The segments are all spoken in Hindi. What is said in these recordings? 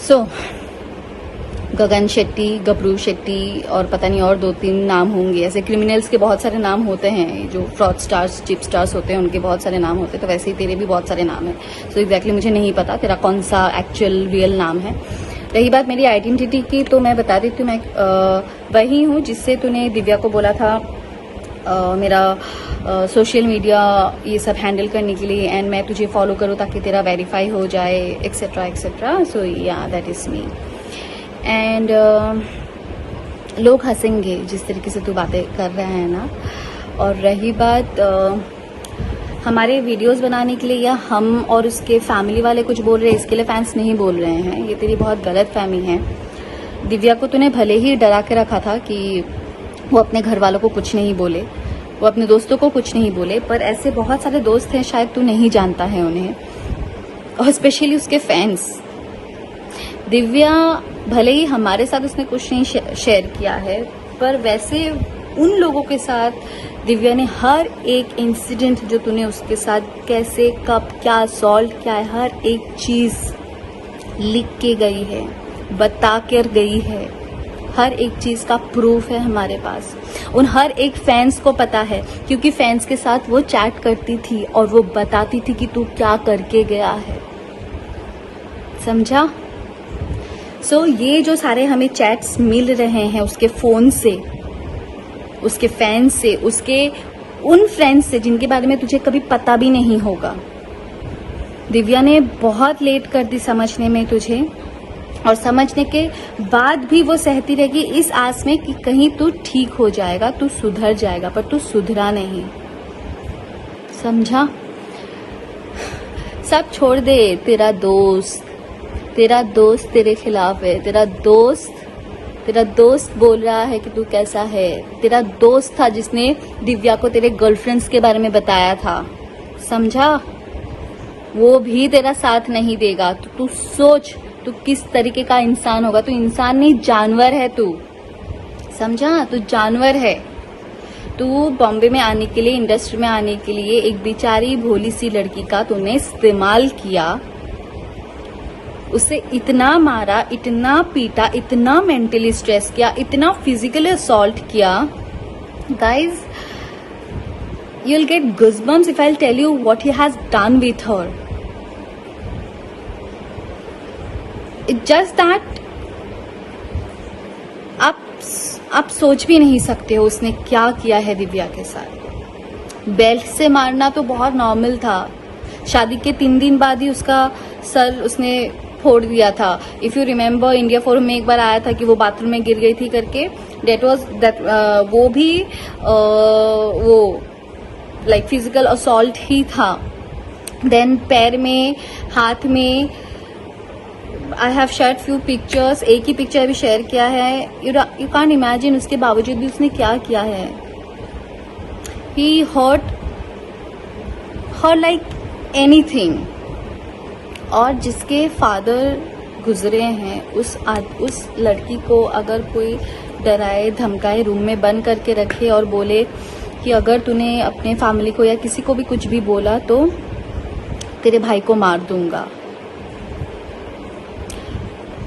सो गगन शेट्टी, गबरू शेट्टी और पता नहीं और 2-3 नाम होंगे। ऐसे क्रिमिनल्स के बहुत सारे नाम होते हैं, जो फ्रॉड स्टार्स, चिप स्टार्स होते हैं, उनके बहुत सारे नाम होते हैं। तो वैसे ही तेरे भी बहुत सारे नाम हैं। सो एग्जैक्टली मुझे नहीं पता तेरा कौन सा एक्चुअल रियल नाम है। रही बात मेरी आइडेंटिटी की, तो मैं बता देती हूँ, मैं वही हूँ जिससे तूने दिव्या को बोला था मेरा सोशल मीडिया ये सब हैंडल करने के लिए, एंड मैं तुझे फॉलो करूँ ताकि तेरा वेरीफाई हो जाए, एक्सेट्रा एक्सेट्रा। सो या दैट इज मी। एंड लोग हंसेंगे जिस तरीके से तू बातें कर रहा है ना। और रही बात हमारे वीडियोस बनाने के लिए या हम और उसके फैमिली वाले कुछ बोल रहे हैं, इसके लिए फैंस नहीं बोल रहे हैं। ये तेरी बहुत गलत फहमी है। दिव्या को तूने भले ही डरा के रखा था कि वो अपने घर वालों को कुछ नहीं बोले, वो अपने दोस्तों को कुछ नहीं बोले, पर ऐसे बहुत सारे दोस्त हैं, शायद तू नहीं जानता है उन्हें, और स्पेशली उसके फैंस। दिव्या भले ही हमारे साथ उसने कुछ नहीं शेयर किया है, पर वैसे उन लोगों के साथ दिव्या ने हर एक इंसिडेंट जो तूने उसके साथ कैसे, कब, क्या सॉल्व किया है, हर एक चीज लिख के गई है, बता कर गई है। हर एक चीज का प्रूफ है हमारे पास। उन हर एक फैंस को पता है, क्योंकि फैंस के साथ वो चैट करती थी और वो बताती थी कि तू क्या करके गया है। समझा? सो ये जो सारे हमें चैट्स मिल रहे हैं उसके फोन से, उसके फैंस से, उसके उन फ्रेंड्स से जिनके बारे में तुझे कभी पता भी नहीं होगा। दिव्या ने बहुत लेट कर दी समझने में तुझे, और समझने के बाद भी वो सहती रहेगी इस आस में कि कहीं तू ठीक हो जाएगा, तू सुधर जाएगा, पर तू सुधरा नहीं। समझा? सब छोड़ दे। तेरा दोस्त तेरे खिलाफ है। तेरा दोस्त बोल रहा है कि तू कैसा है। तेरा दोस्त था जिसने दिव्या को तेरे गर्लफ्रेंड्स के बारे में बताया था। समझा? वो भी तेरा साथ नहीं देगा। तो तू सोच तू किस तरीके का इंसान होगा। तू इंसान नहीं, जानवर है तू। समझा? तू जानवर है। तू बॉम्बे में आने के लिए, इंडस्ट्री में आने के लिए एक बेचारी भोली सी लड़की का तूने इस्तेमाल किया, उसे इतना मारा, इतना पीटा, इतना मेंटली स्ट्रेस किया, इतना फिजिकली असॉल्ट किया। Guys, you will get goosebumps if I will tell you what he has done with her. It's just that आप सोच भी नहीं सकते हो उसने क्या किया है दिव्या के साथ। बेल्ट से मारना तो बहुत नॉर्मल था। शादी के 3 दिन बाद ही उसका सर उसने फोड़ दिया था। If you remember, India forum में एक बार आया था कि वो बाथरूम में गिर गई थी करके। वो भी वो लाइक फिजिकल असॉल्ट ही था। देन पैर में, हाथ में, I have shared few pictures. एक ही पिक्चर अभी शेयर किया है। यू कांट इमेजिन, उसके बावजूद भी उसने क्या किया है। ही हर्ट हर लाइक एनीथिंग। और जिसके फादर गुजरे हैं, उस लड़की को अगर कोई डराए धमकाए, रूम में बंद करके रखे और बोले कि अगर तूने अपने फैमिली को या किसी को भी कुछ भी बोला तो तेरे भाई को मार दूंगा।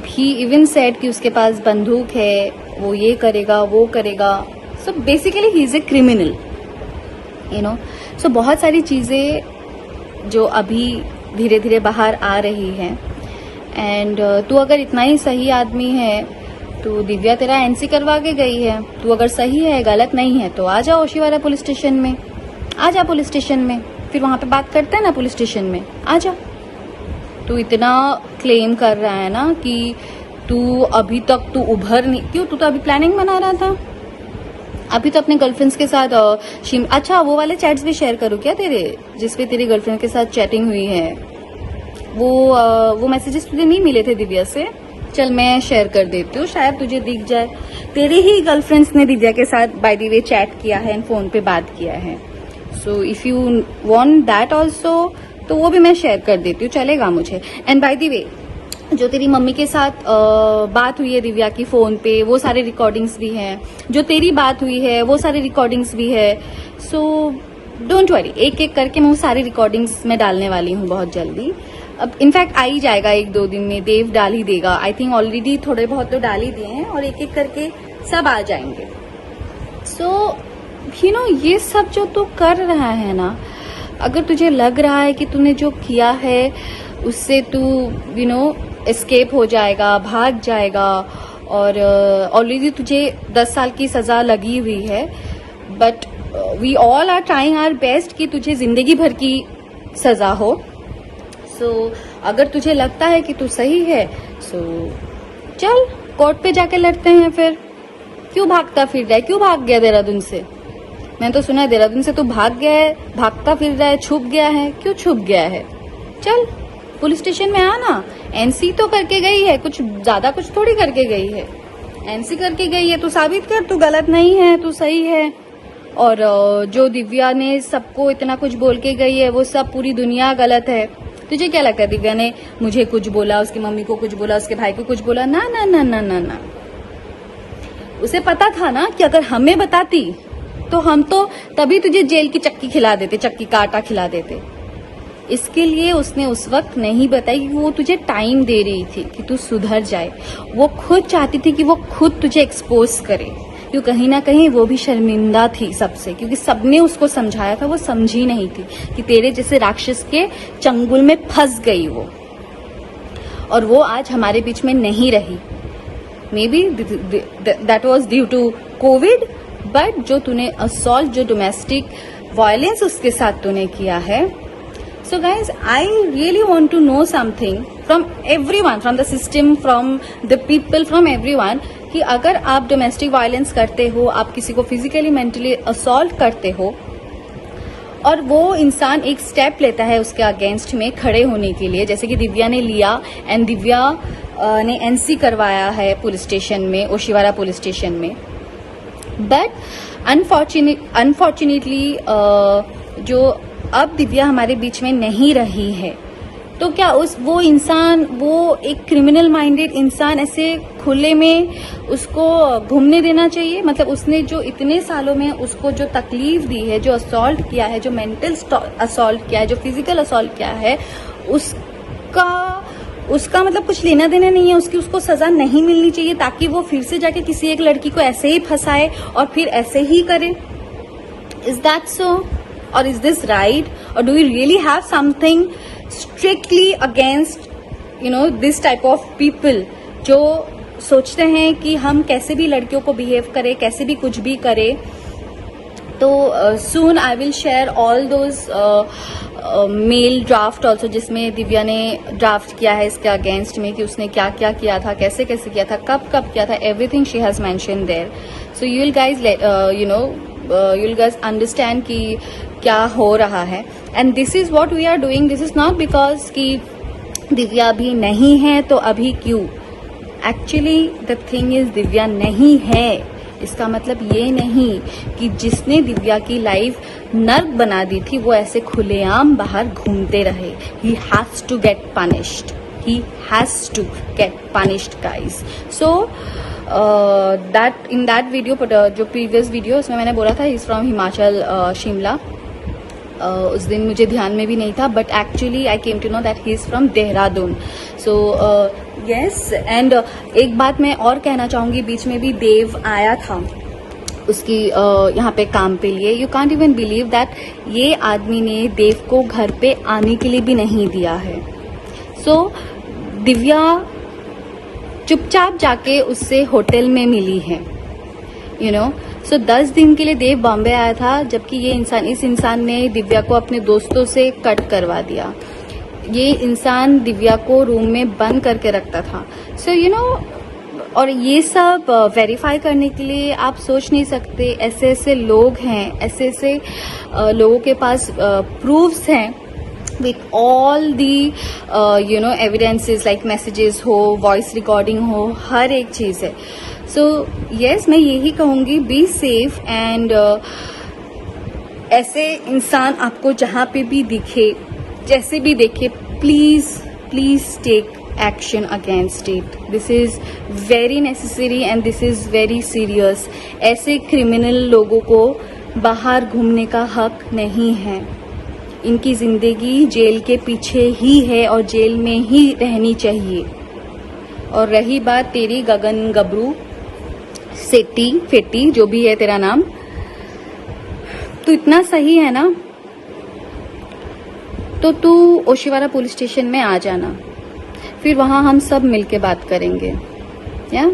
ही इवन सेड कि उसके पास बंदूक है, वो ये करेगा, वो करेगा। So basically he is a criminal, you know. So बहुत सारी चीजें जो अभी धीरे धीरे बाहर आ रही हैं। एंड तू अगर इतना ही सही आदमी है तो दिव्या तेरा एनसी करवा के गई है। तू अगर सही है, गलत नहीं है, तो आ जा ओशीवारा पुलिस स्टेशन में। आ जा पुलिस स्टेशन में, फिर वहां पे बात करते हैं ना पुलिस स्टेशन में। आ जा। तू इतना क्लेम कर रहा है ना कि तू अभी तक तू उभर नहीं, क्यों? तू तो अभी प्लानिंग बना रहा था। अभी तो अपने गर्लफ्रेंड्स के साथ अच्छा, वो वाले चैट्स भी शेयर करूँ क्या तेरे, जिसपे तेरी गर्लफ्रेंड के साथ चैटिंग हुई है? वो मैसेजेस तुझे नहीं मिले थे दिव्या से? चल मैं शेयर कर देती हूँ, शायद तुझे दिख जाए। तेरे ही गर्लफ्रेंड्स ने दिव्या के साथ बाय द वे चैट किया है एंड फोन पे बात किया है। So if you want that also तो वो भी मैं शेयर कर देती हूँ, चलेगा मुझे। एंड बाय द वे, जो तेरी मम्मी के साथ बात हुई है दिव्या की फोन पे, वो सारे रिकॉर्डिंग्स भी हैं। जो तेरी बात हुई है वो सारे रिकॉर्डिंग्स भी है। सो डोंट वरी, एक एक करके मैं वो सारी रिकॉर्डिंग्स में डालने वाली हूँ बहुत जल्दी। अब इनफैक्ट आ ही जाएगा 1-2 दिन में, देव डाल ही देगा। आई थिंक ऑलरेडी थोड़े बहुत तो डाल ही दिए हैं और एक एक करके सब आ जाएंगे। सो यू नो ये सब जो तू कर रहा है ना, अगर तुझे लग रहा है कि तूने जो किया है उससे तू यू नो एस्केप हो जाएगा, भाग जाएगा, और ऑलरेडी तुझे 10 साल की सजा लगी हुई है, but we all are trying our best कि तुझे जिंदगी भर की सजा हो। सो अगर तुझे लगता है कि तू सही है, सो चल कोर्ट पे जाके लड़ते हैं फिर। क्यों भागता फिर रहा है? क्यों भाग गया देहरादून से? मैंने तो सुना है देहरादून से तू भाग गया है, भागता फिर रहा है, छुप गया है। क्यों छुप गया है? चल पुलिस स्टेशन में आना। एनसी तो करके गई है, कुछ ज्यादा कुछ थोड़ी करके गई है, एनसी करके गई है। तू साबित कर तू गलत नहीं है, तू सही है। और जो दिव्या ने सबको इतना कुछ बोल के गई है वो सब पूरी दुनिया गलत है। तुझे क्या लगता है दिव्या ने मुझे कुछ बोला, उसकी मम्मी को कुछ बोला, उसके भाई को कुछ बोला? ना ना ना ना ना ना। उसे पता था ना कि अगर हमें बताती तो हम तो तभी तुझे जेल की चक्की खिला देते, चक्की का आटा खिला देते। इसके लिए उसने उस वक्त नहीं बताई कि वो तुझे टाइम दे रही थी कि तू सुधर जाए। वो खुद चाहती थी कि वो खुद तुझे एक्सपोज करे, क्योंकि कहीं ना कहीं वो भी शर्मिंदा थी सबसे, क्योंकि सबने उसको समझाया था, वो समझी नहीं थी कि तेरे जैसे राक्षस के चंगुल में फंस गई वो, और वो आज हमारे बीच में नहीं रही। Maybe that was due to COVID, but जो तूने असॉल्ट, जो डोमेस्टिक वायलेंस उसके साथ तूने किया है। So guys, I really want to know something from everyone, from the system, from the people, from everyone, कि अगर आप डोमेस्टिक वायलेंस करते हो, आप किसी को फिजिकली मेंटली असॉल्ट करते हो और वो इंसान एक स्टेप लेता है उसके अगेंस्ट में खड़े होने के लिए, जैसे कि दिव्या ने लिया, एंड दिव्या ने एनसी करवाया है पुलिस स्टेशन में, ओशिवारा पुलिस स्टेशन में। बट अनफॉर्चुनेटली जो अब दिव्या हमारे बीच में नहीं रही है, तो क्या वो इंसान, वो एक क्रिमिनल माइंडेड इंसान ऐसे खुले में उसको घूमने देना चाहिए? मतलब उसने जो इतने सालों में उसको जो तकलीफ दी है, जो असॉल्ट किया है, जो मेंटल असॉल्ट किया है, जो फिजिकल असॉल्ट किया है, उसका मतलब कुछ लेना देना नहीं है, उसको सजा नहीं मिलनी चाहिए, ताकि वो फिर से जाके किसी एक लड़की को ऐसे ही फंसाए और फिर ऐसे ही करे? Is that so? Or is this right? Or do we really have something strictly against, you know, this type of people जो सोचते हैं कि हम कैसे भी लड़कियों को बिहेव करें, कैसे भी कुछ भी करें? तो soon I will share all those mail draft also, जिसमें दिव्या ने ड्राफ्ट किया है इसके अगेंस्ट में कि उसने क्या क्या किया था, कैसे कैसे किया था, कब कब किया था, everything she has mention there. So you will guys you will guys understand कि क्या हो रहा है। And this is what we are doing. This is not because कि दिव्या अभी नहीं है तो अभी क्यों। Actually the thing is Divya नहीं है, इसका मतलब ये नहीं कि जिसने दिव्या की लाइफ नर्क बना दी थी वो ऐसे खुलेआम बाहर घूमते रहे। He has to get punished, he has to get punished guys. So that in that video, जो previous video उसमें मैंने बोला था he's from हिमाचल शिमला, उस दिन मुझे ध्यान में भी नहीं था, but actually I came to know that he is from Dehradun. So yes, and एक बात मैं और कहना चाहूंगी, बीच में भी देव आया था उसकी यहाँ पे काम पे लिए। You can't even believe that ये आदमी ने देव को घर पे आने के लिए भी नहीं दिया है। सो दिव्या चुपचाप जाके उससे होटल में मिली है, यू नो। सो 10 दिन के लिए देव बॉम्बे आया था, जबकि इस इंसान ने दिव्या को अपने दोस्तों से कट करवा दिया। ये इंसान दिव्या को रूम में बंद करके रखता था। सो यू नो, और ये सब वेरीफाई करने के लिए आप सोच नहीं सकते, ऐसे ऐसे लोग हैं, ऐसे ऐसे लोगों के पास प्रूफ्स हैं with all the evidences like messages हो, वॉइस रिकॉर्डिंग हो, हर एक चीज है। सो yes, मैं यही कहूंगी, बी सेफ एंड ऐसे इंसान आपको जहां पे भी दिखे, जैसे भी देखे, please take action against it. This is very necessary and this is very serious. ऐसे क्रिमिनल लोगों को बाहर घूमने का हक नहीं है। इनकी जिंदगी जेल के पीछे ही है और जेल में ही रहनी चाहिए। और रही बात तेरी गगन गबरू सेट्टी फेट्टी जो भी है तेरा नाम, तो इतना सही है ना, तो तू ओशिवारा पुलिस स्टेशन में आ जाना, फिर वहां हम सब मिलके बात करेंगे। या